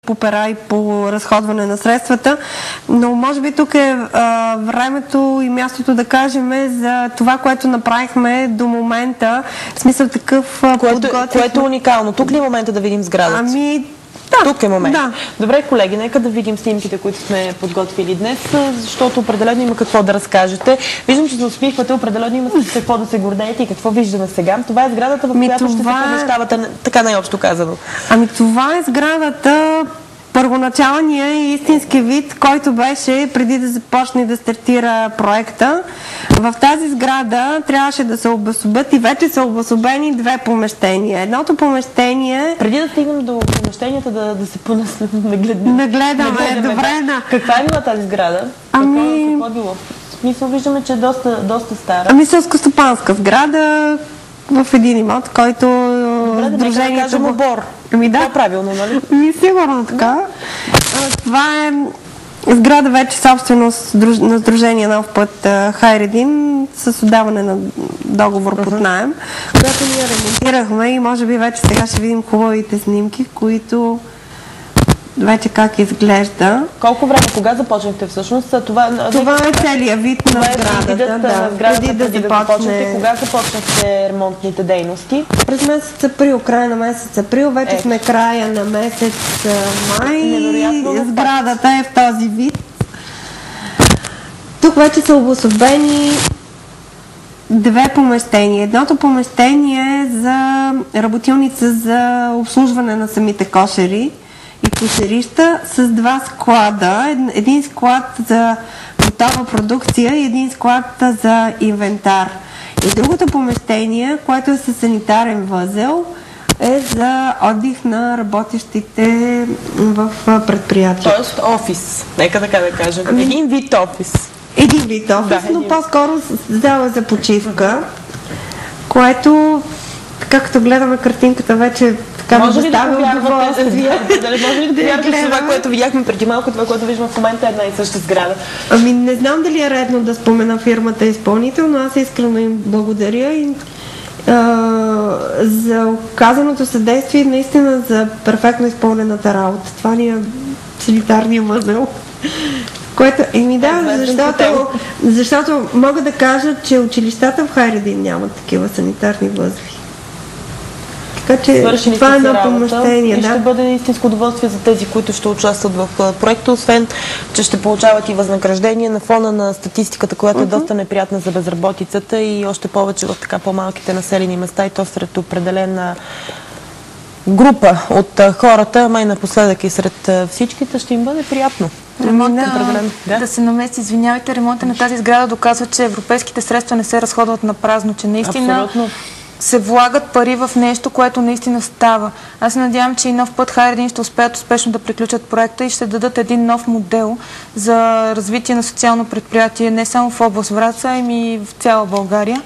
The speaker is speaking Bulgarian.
по пера и по разходване на средствата, но може би тук е времето и мястото да кажем за това, което направихме до момента, в смисъл такъв което е уникално. Тук ли е момента да видим сградата? Да, тук е момент. Да. Добре, колеги, нека да видим снимките, които сме подготвили днес, защото определено има какво да разкажете. Виждам, че се усмихвате, определено има с какво да се гордеете и какво виждаме сега. Това е сградата, в която ще се помещавате, така най-общо казано. Това е сградата, първоначалния и истински вид, който беше преди да започне да стартира проекта. В тази сграда трябваше да се обособят и вече са обособени две помещения. Едното помещение... Преди да стигнем до помещенията, да се нагледаме. Добре. Каква е била тази сграда? Какво е било? В смисъл виждаме, че е доста стара. Селскостопанска сграда в един имот, който сдружението... Да кажем обор. Това е правилно, нали? Сигурно така. Това е сграда вече собственост на Сдружение Нов път Хайредин с отдаване на договор под наем, която ние ремонтирахме и може би вече сега ще видим хубавите снимки, които вече как изглежда. Колко време? Кога започнахте всъщност? Това е целият вид на сградата. Преди да започнете. Кога започнахте ремонтните дейности? През месец април, края на месец април. Вече сме края на месец май. Сградата е в този вид. Тук вече са обособени две помещения. Едното помещение е за работилница за обслужване на самите кошери и кошерища с два склада. Един склад за готова продукция и един склад за инвентар. И другото помещение, което е със санитарен възел, е за отдих на работещите в предприятието. Тоест офис, нека така да кажем. Един вид офис. Един вид офис, но по-скоро зала за почивка, което, както гледаме картинката, вече може ли да повярвате това, което видяхме преди малко, това, което виждаме в момента е една и съща сграда? Не знам дали е редно да спомена фирмата изпълнител, но аз искрено им благодаря и за оказаното съдействие, наистина за перфектно изпълнената работа. Това ни е санитарния възел. Което, защото мога да кажа, че училищата в Хайредин нямат такива санитарни възли. Така че това е едно помещение. И ще бъде истинско удоволствие за тези, които ще участват в проекта, освен, че ще получават и възнаграждение на фона на статистиката, която е доста неприятна за безработицата и още повече в така по-малките населени места и то сред определена група от хората, ама и напоследък и сред всичките ще им бъде приятно. Да се намести, извинявайте, ремонта на тази сграда доказва, че европейските средства не се разходват на празно, че наистина се влагат пари в нещо, което наистина става. Аз се надявам, че и Нов път Хайредин ще успеят успешно да приключат проекта и ще дадат един нов модел за развитие на социално предприятие не само в област Враца, ами и в цяла България.